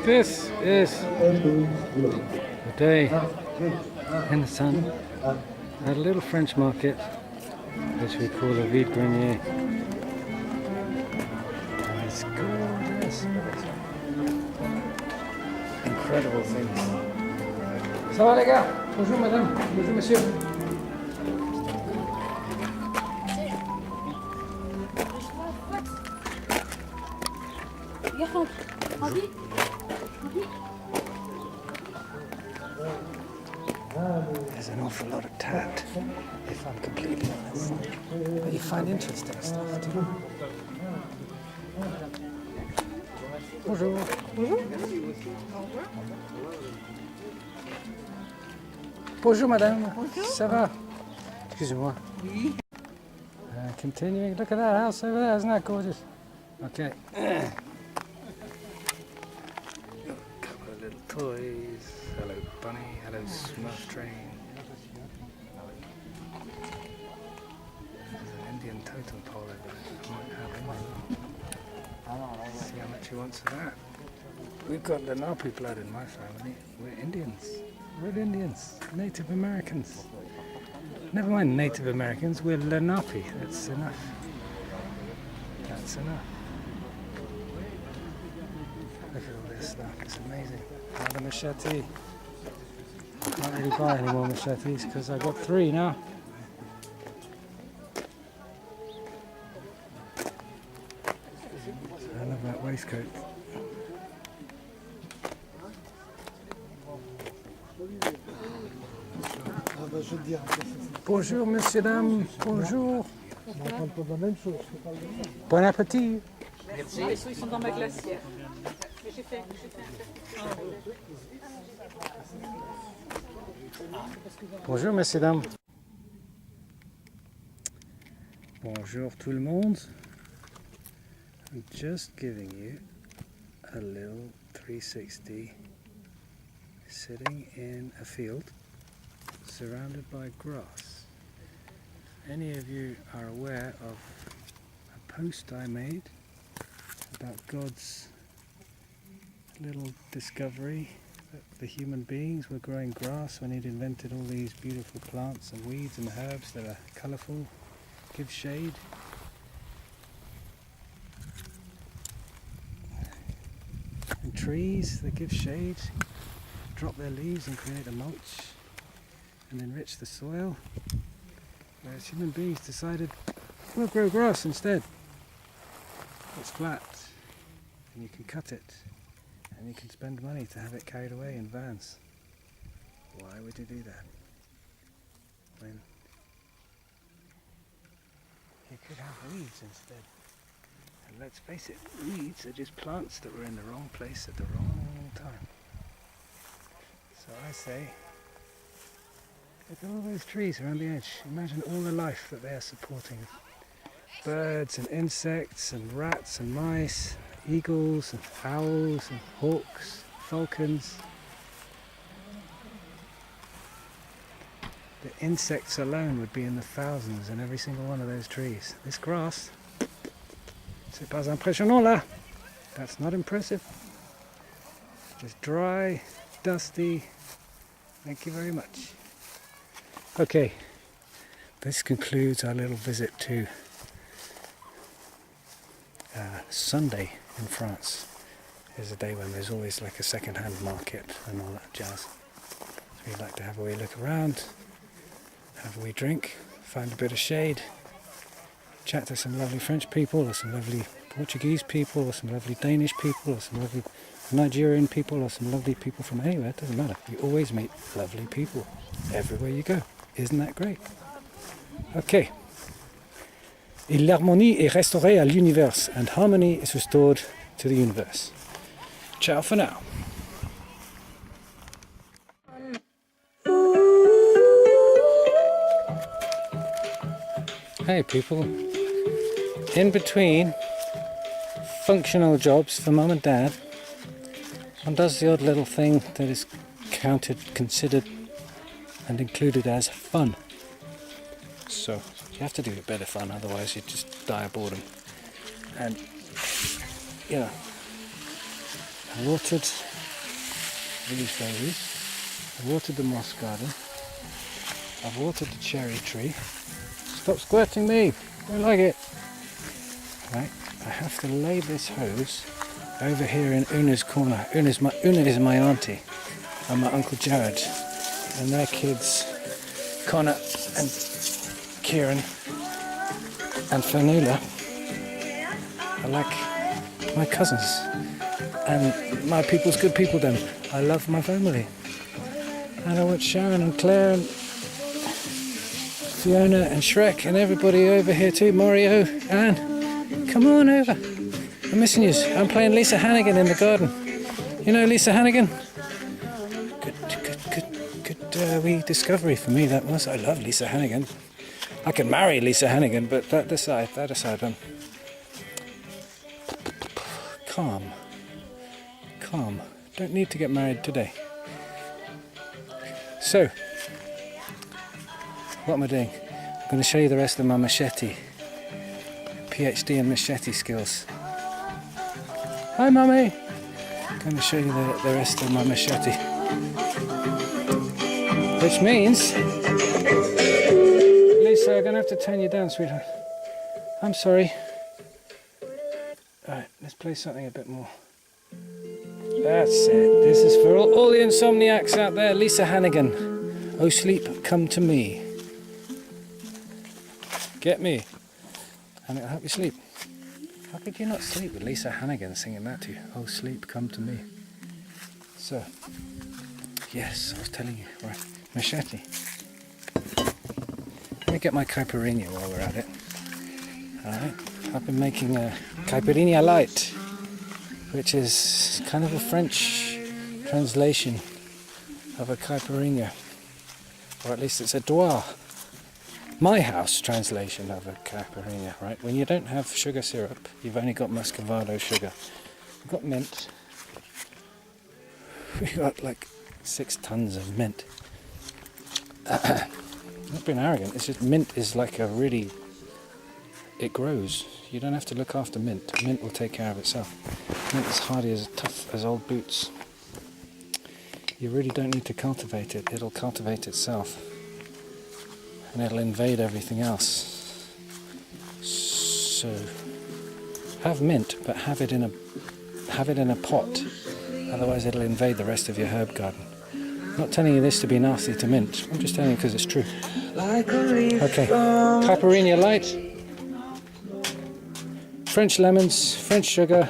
This is a day in the sun at a little French market which we call a vide-grenier. And it's gorgeous. Incredible things. Ça va les gars? Bonjour madame, bonjour monsieur. There's an awful lot of tat, if I'm completely honest. But you find interesting stuff too. Bonjour. Bonjour. Bonjour madame. Bonjour. Ça va? Excusez-moi. Oui. Continuing. Look at that house over there. Isn't that gorgeous? Okay. Couple of little toys. Hello bunny. Hello Smurf train. There's an Indian totem pole over there. I might have him. See how much he wants of that. We've got Lenape blood in my family. We're Indians. We're Indians. Native Americans. Never mind Native Americans. We're Lenape. That's enough. That's enough. Look at all this stuff. It's amazing. Another machete. I can't really buy any more machetes because I got 3 now. I love that waistcoat. Bonjour, monsieur, dame. Bonjour. Bon appétit. Merci. Ils sont dans ma glacière. Mais j'ai fait Bonjour, messieurs, dames. Bonjour, tout le monde. I'm just giving you a little 360 sitting in a field surrounded by grass. Any of you are aware of a post I made about God's little discovery that the human beings were growing grass when he'd invented all these beautiful plants and weeds and herbs that are colourful, give shade. And trees that give shade, drop their leaves and create a mulch and enrich the soil. Whereas human beings decided, we'll grow grass instead. It's flat and you can cut it and you can spend money to have it carried away in vans. Why would you do that? When you could have weeds instead. And let's face it, weeds are just plants that were in the wrong place at the wrong time. So I say, look at all those trees around the edge. Imagine all the life that they are supporting. Birds and insects and rats and mice, eagles and owls and hawks, falcons. The insects alone would be in the thousands in every single one of those trees. This grass, c'est pas impressionnant là. That's not impressive. Just dry, dusty. Thank you very much. Okay, this concludes our little visit to Sunday in France. Is a day when there's always like a second-hand market and all that jazz. So we'd like to have a wee look around, have a wee drink, find a bit of shade, chat to some lovely French people or some lovely Portuguese people or some lovely Danish people or some lovely Nigerian people or some lovely people from anywhere. It doesn't matter. You always meet lovely people everywhere you go. Isn't that great? Okay. Et l'harmonie est restaurée à l'univers, and harmony is restored to the universe. Ciao for now. Hey people. In between functional jobs for mum and dad, one does the odd little thing that is considered and included as fun. So you have to do a bit of fun, otherwise you just die of boredom. And you know, I watered these berries. I've watered the moss garden. I've watered the cherry tree. Stop squirting me! I don't like it. Right, I have to lay this hose over here in Una's corner. Una is my auntie and my uncle Jared and their kids, Connor and Kieran and Fionnuala, are like my cousins and my people's good people then. I love my family. And I want Sharon and Claire and Fiona and Shrek and everybody over here too. Mario, Anne, come on over. I'm missing you. I'm playing Lisa Hannigan in the garden. You know Lisa Hannigan? Good wee discovery for me that was. I love Lisa Hannigan. I could marry Lisa Hannigan, but that aside, calm. Don't need to get married today. So, what am I doing? I'm going to show you the rest of my machete. PhD in machete skills. Hi, Mummy! I'm going to show you the rest of my machete. Which means... Lisa, I'm going to have to turn you down, sweetheart. I'm sorry. Alright, let's play something a bit more. That's it. This is for all the insomniacs out there. Lisa Hannigan. Oh, sleep, come to me. Get me. And it'll help you sleep. How could you not sleep with Lisa Hannigan singing that to you? Oh, sleep, come to me. So, yes, I was telling you. Right, machete. Let me get my caipirinha while we're at it. Alright, I've been making a Caipirinha light, which is kind of a French translation of a Caipirinha, or at least it's a Dois, my house translation of a Caipirinha, right? When you don't have sugar syrup, you've only got muscovado sugar. We've got mint. We've got like 6 tons of mint. Not being arrogant, it's just mint is like a really... It grows. You don't have to look after mint. Mint will take care of itself. Mint is hardy as tough as old boots. You really don't need to cultivate it. It'll cultivate itself. And it'll invade everything else. So have mint, but have it in a pot. Otherwise it'll invade the rest of your herb garden. I'm not telling you this to be nasty to mint. I'm just telling you because it's true. Okay, Caipirinha light. French lemons, French sugar,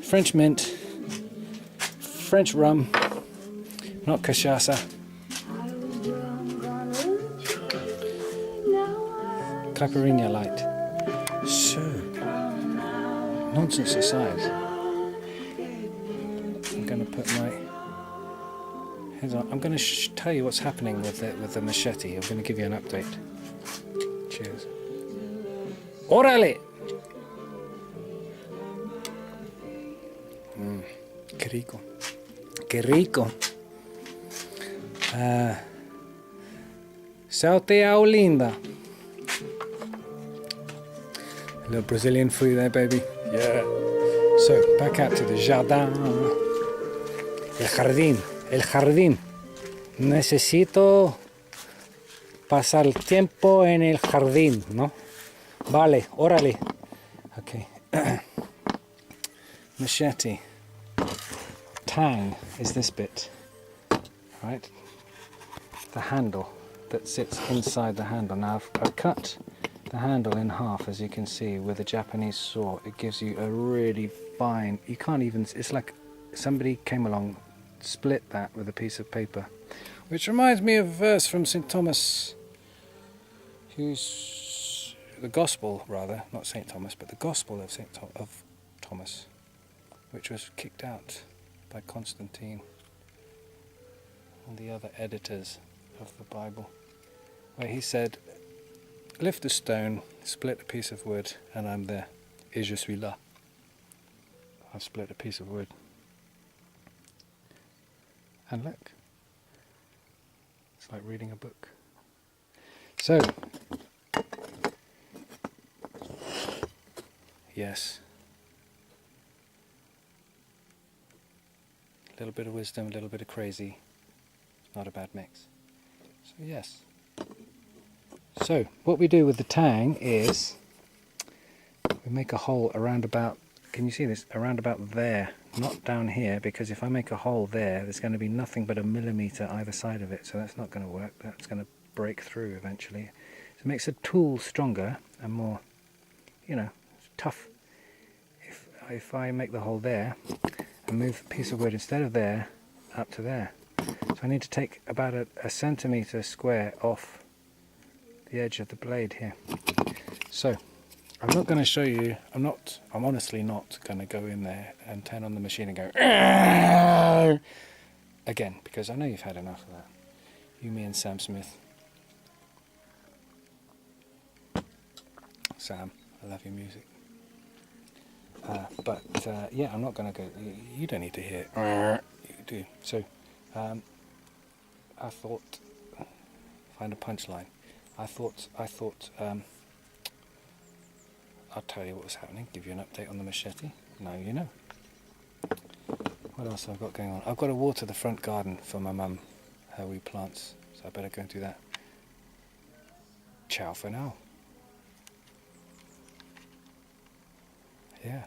French mint, French rum, not cachaça. Caipirinha light. So, nonsense aside, I'm going to put my heads on. I'm going to tell you what's happening with the machete. I'm going to give you an update. Cheers. Órale! Qué rico. Qué rico. Salteado linda. A little Brazilian for you there, baby. Yeah. So, back out to the jardin. El jardín. El jardín. Necesito pasar el tiempo en el jardín, ¿no? Vale, órale. Okay. Machete. Tang is this bit, right? The handle that sits inside the handle. Now I've cut the handle in half, as you can see, with a Japanese saw. It gives you a really fine, you can't even, it's like somebody came along, split that with a piece of paper. Which reminds me of a verse from St. Thomas, who's, the Gospel rather, not St. Thomas, but the Gospel of Thomas, which was kicked out by Constantine and the other editors of the Bible, where he said, lift a stone, split a piece of wood, and I'm there. Et je suis là. I've split a piece of wood. And look, it's like reading a book. So, yes, A little bit of wisdom, a little bit of crazy. Not a bad mix. So yes. So what we do with the tang is we make a hole around about, can you see this, around about there, not down here, because if I make a hole there, there's going to be nothing but a millimetre either side of it, so that's not going to work. That's going to break through eventually. So it makes the tool stronger and more, you know, tough. If I make the hole there and move a piece of wood instead of there up to there, so I need to take about a centimetre square off the edge of the blade here. So I'm not going to show you, I'm honestly not going to go in there and turn on the machine and go again, because I know you've had enough of that. You, me and Sam Smith. Sam, I love your music. But yeah, I'm not going to go, you don't need to hear you do. So I thought, find a punchline. I thought I'll tell you what was happening, give you an update on the machete. Now you know. What else have I got going on? I've got to water the front garden for my mum, her wee plants, so I better go and do that. Ciao for now. Yeah.